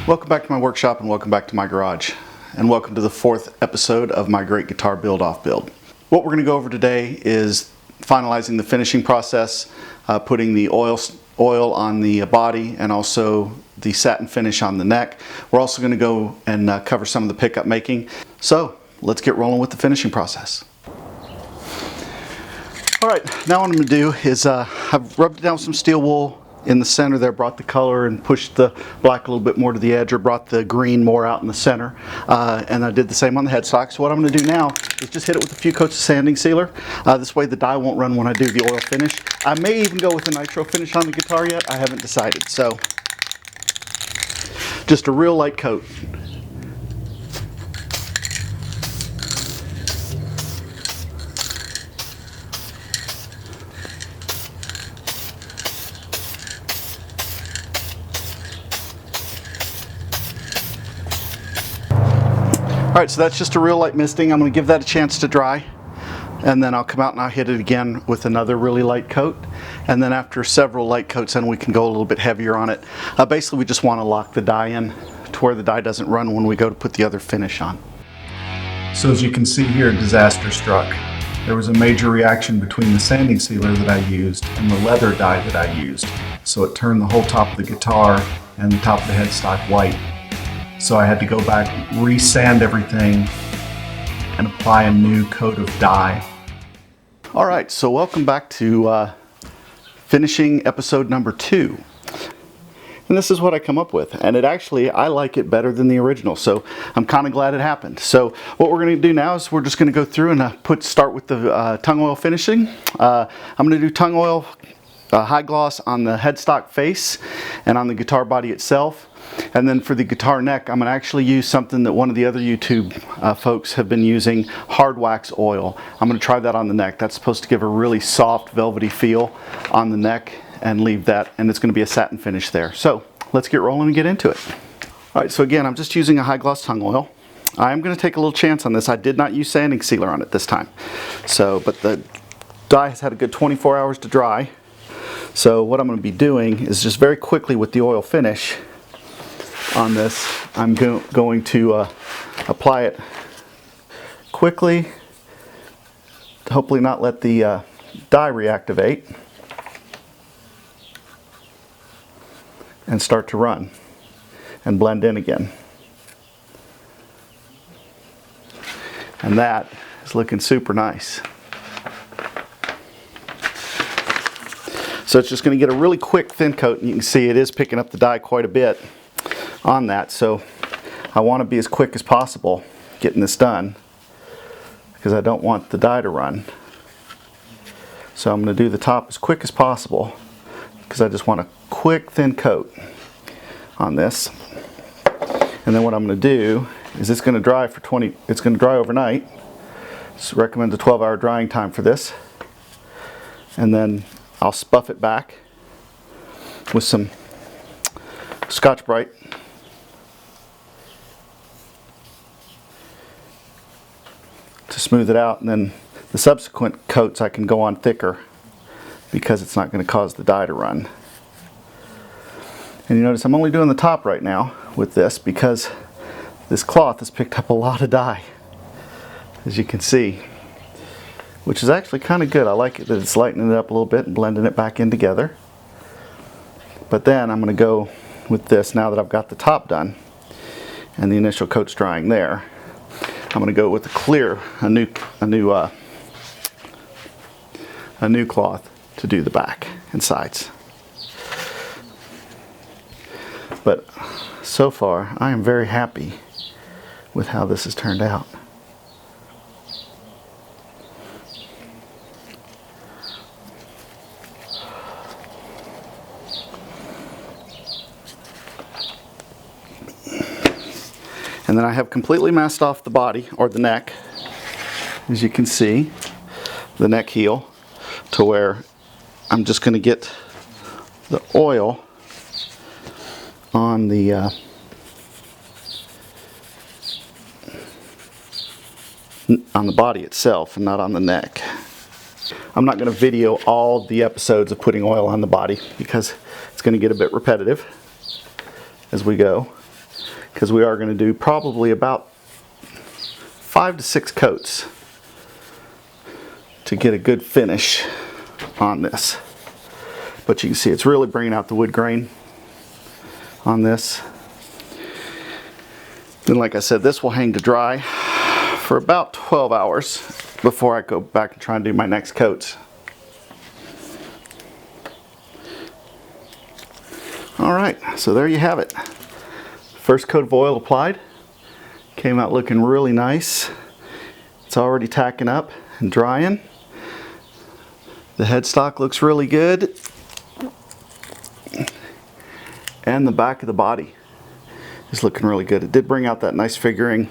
Welcome back to my workshop and welcome back to my garage. And welcome to the 4th episode of my great guitar build-off build. What we're going to go over today is finalizing the finishing process, putting the oil on the body and also the satin finish on the neck. We're also going to go and cover some of the pickup making. So let's get rolling with the finishing process. Alright, now what I'm going to do is I've rubbed down some steel wool in the center there, brought the color and pushed the black a little bit more to the edge, or brought the green more out in the center. And I did the same on the headstock. So what I'm going to do now is just hit it with a few coats of sanding sealer. This way the dye won't run when I do the oil finish. I may even go with a nitro finish on the guitar yet. I haven't decided. So just a real light coat. Alright, so that's just a real light misting. I'm going to give that a chance to dry, and then I'll come out and I'll hit it again with another really light coat. And then after several light coats, then we can go a little bit heavier on it. Basically, we just want to lock the dye in to where the dye doesn't run when we go to put the other finish on. So as you can see here, disaster struck. There was a major reaction between the sanding sealer that I used and the leather dye that I used. So it turned the whole top of the guitar and the top of the headstock white. So I had to go back, re-sand everything, and apply a new coat of dye. All right, so welcome back to finishing episode number 2. And this is what I come up with. And I like it better than the original. So I'm kind of glad it happened. So what we're going to do now is we're just going to go through and start with the tongue oil finishing. I'm going to do tongue oil high gloss on the headstock face and on the guitar body itself. And then for the guitar neck, I'm going to actually use something that one of the other YouTube folks have been using, hard wax oil. I'm going to try that on the neck. That's supposed to give a really soft, velvety feel on the neck and leave that, and it's going to be a satin finish there. So let's get rolling and get into it. All right, so again, I'm just using a high gloss tongue oil. I'm going to take a little chance on this. I did not use sanding sealer on it this time. But the dye has had a good 24 hours to dry. So what I'm going to be doing is just very quickly with the oil finish on this, I'm going to apply it quickly, hopefully not let the dye reactivate, and start to run and blend in again. And that is looking super nice. So it's just going to get a really quick thin coat, and you can see it is picking up the dye quite a bit on that. So I want to be as quick as possible getting this done because I don't want the dye to run. So I'm going to do the top as quick as possible because I just want a quick thin coat on this. And then what I'm going to do is it's going to dry overnight. So recommend a 12-hour drying time for this. And then I'll spuff it back with some Scotch-Brite to smooth it out, and then the subsequent coats I can go on thicker because it's not going to cause the dye to run. And you notice I'm only doing the top right now with this because this cloth has picked up a lot of dye, as you can see, which is actually kind of good. I like it that it's lightening it up a little bit and blending it back in together. But then I'm going to go with this now that I've got the top done and the initial coat's drying there. I'm going to go with the clear, a new cloth to do the back and sides. But so far, I am very happy with how this has turned out. And then I have completely masked off the body, or the neck, as you can see, the neck heel, to where I'm just going to get the oil on the body itself and not on the neck. I'm not going to video all the episodes of putting oil on the body because it's going to get a bit repetitive as we go. because we are going to do probably about 5 to 6 coats to get a good finish on this. But you can see it's really bringing out the wood grain on this. Then, like I said, this will hang to dry for about 12 hours before I go back and try and do my next coats. All right, so there you have it. First coat of oil applied. Came out looking really nice. It's already tacking up and drying. The headstock looks really good. And the back of the body is looking really good. It did bring out that nice figuring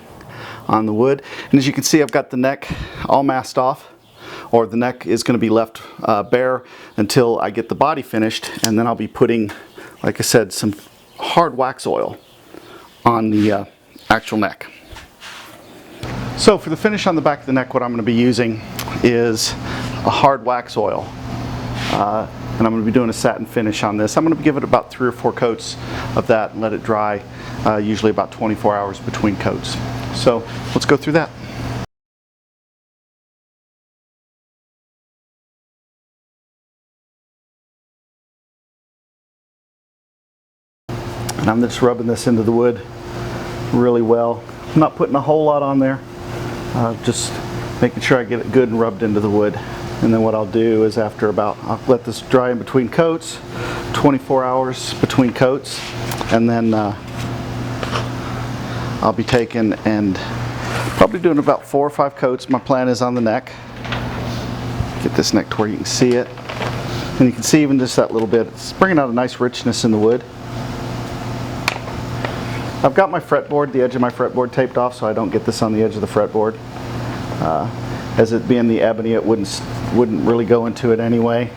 on the wood. And as you can see, I've got the neck all masked off, or the neck is going to be left bare until I get the body finished, and then I'll be putting, like I said, some hard wax oil on the actual neck. So for the finish on the back of the neck, what I'm going to be using is a hard wax oil. And I'm going to be doing a satin finish on this. I'm going to give it about 3 or 4 coats of that and let it dry, usually about 24 hours between coats. So let's go through that. And I'm just rubbing this into the wood really well. I'm not putting a whole lot on there, just making sure I get it good and rubbed into the wood. And then what I'll do is I'll let this dry in between coats, 24 hours between coats, and then I'll be taking and probably doing about 4 or 5 coats. My plan is on the neck. Get this neck to where you can see it. And you can see even just that little bit, it's bringing out a nice richness in the wood. I've got my fretboard, the edge of my fretboard taped off so I don't get this on the edge of the fretboard. As it being the ebony, it wouldn't really go into it anyway.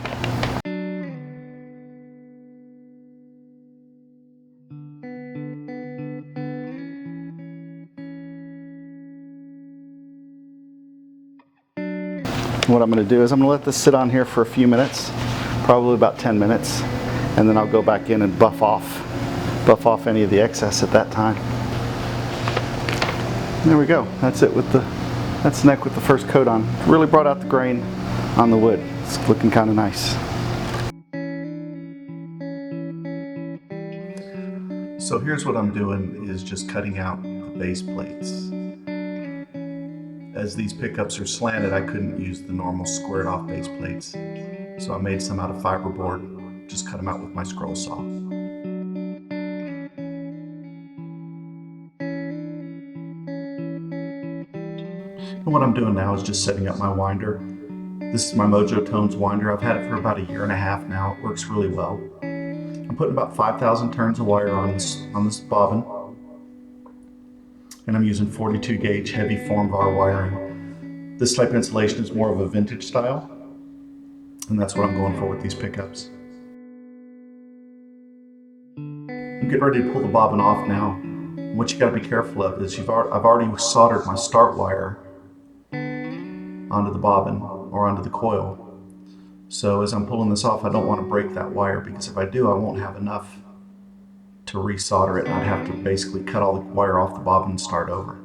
What I'm going to do is I'm going to let this sit on here for a few minutes, probably about 10 minutes, and then I'll go back in and buff off any of the excess at that time. And there we go. That's it that's the neck with the first coat on. Really brought out the grain on the wood. It's looking kind of nice. So here's what I'm doing, is just cutting out the base plates. As these pickups are slanted, I couldn't use the normal squared off base plates. So I made some out of fiberboard, just cut them out with my scroll saw. And what I'm doing now is just setting up my winder. This is my Mojo Tones winder. I've had it for about 1.5 years now. It works really well. I'm putting about 5,000 turns of wire on this bobbin. And I'm using 42 gauge heavy form bar wiring. This type of insulation is more of a vintage style. And that's what I'm going for with these pickups. I'm getting ready to pull the bobbin off now. And what you got to be careful of is I've already soldered my start wire onto the bobbin or onto the coil. So as I'm pulling this off, I don't want to break that wire, because if I do, I won't have enough to resolder it, and I'd have to basically cut all the wire off the bobbin and start over.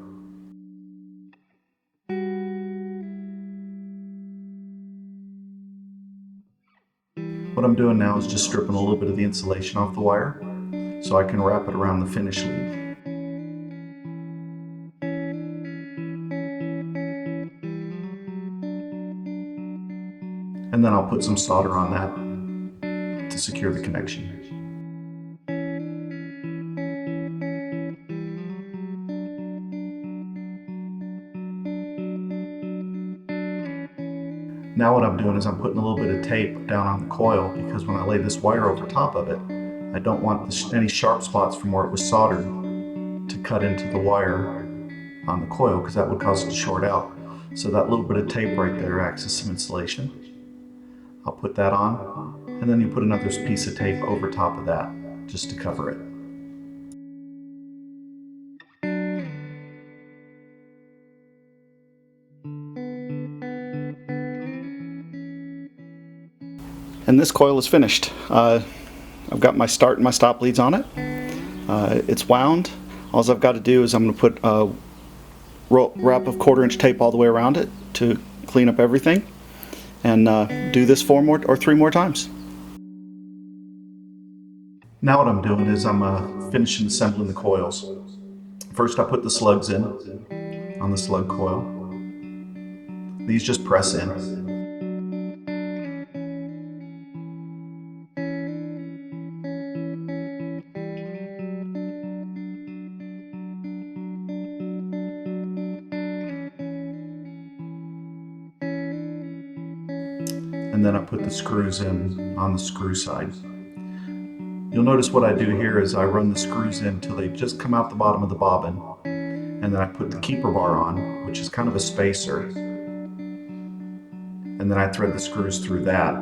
What I'm doing now is just stripping a little bit of the insulation off the wire so I can wrap it around the finish lead. And then I'll put some solder on that to secure the connection. Now what I'm doing is I'm putting a little bit of tape down on the coil, because when I lay this wire over top of it, I don't want any sharp spots from where it was soldered to cut into the wire on the coil, because that would cause it to short out. So that little bit of tape right there acts as some insulation. I'll put that on, and then you put another piece of tape over top of that just to cover it. And this coil is finished. I've got my start and my stop leads on it. It's wound. All I've got to do is I'm going to put a wrap of 1/4-inch tape all the way around it to clean up everything, and do this 3 more times. Now what I'm doing is I'm finishing assembling the coils. First I put the slugs in on the slug coil. These just press in. And then I put the screws in on the screw side. You'll notice what I do here is I run the screws in until they just come out the bottom of the bobbin, and then I put the keeper bar on, which is kind of a spacer, and then I thread the screws through that,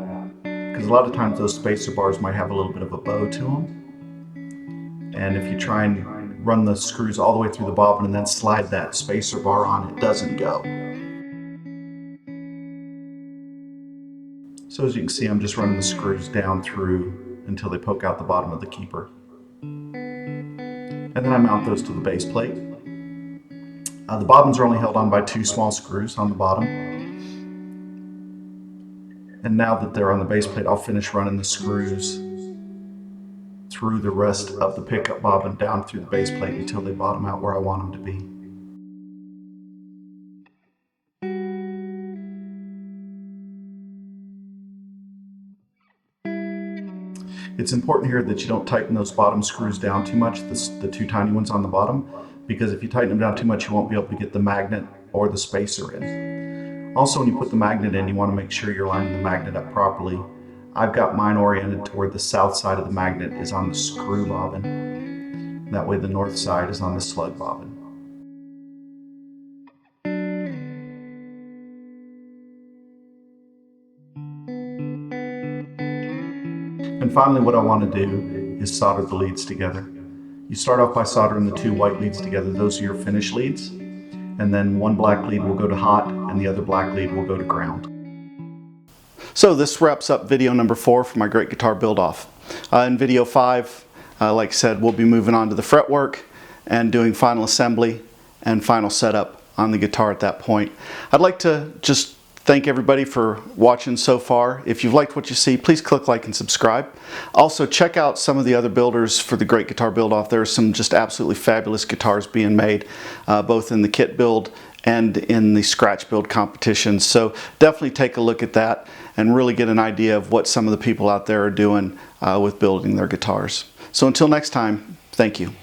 because a lot of times those spacer bars might have a little bit of a bow to them, and if you try and run the screws all the way through the bobbin and then slide that spacer bar on, it doesn't go. So as you can see, I'm just running the screws down through until they poke out the bottom of the keeper. And then I mount those to the base plate. The bobbins are only held on by 2 small screws on the bottom. And now that they're on the base plate, I'll finish running the screws through the rest of the pickup bobbin down through the base plate until they bottom out where I want them to be. It's important here that you don't tighten those bottom screws down too much, the 2 tiny ones on the bottom, because if you tighten them down too much, you won't be able to get the magnet or the spacer in. Also, when you put the magnet in, you want to make sure you're lining the magnet up properly. I've got mine oriented to where the south side of the magnet is on the screw bobbin. That way the north side is on the slug bobbin. And finally, what I want to do is solder the leads together. You start off by soldering the 2 white leads together. Those are your finish leads. And then 1 black lead will go to hot and the other black lead will go to ground. So this wraps up video number 4 for my Great Guitar Build Off. In video 5, like I said, we'll be moving on to the fretwork and doing final assembly and final setup on the guitar at that point. I'd like to just thank everybody for watching so far. If you've liked what you see, please click like and subscribe. Also, check out some of the other builders for the Great Guitar Build Off. There are some just absolutely fabulous guitars being made, both in the kit build and in the scratch build competitions. So definitely take a look at that and really get an idea of what some of the people out there are doing with building their guitars. So until next time, thank you.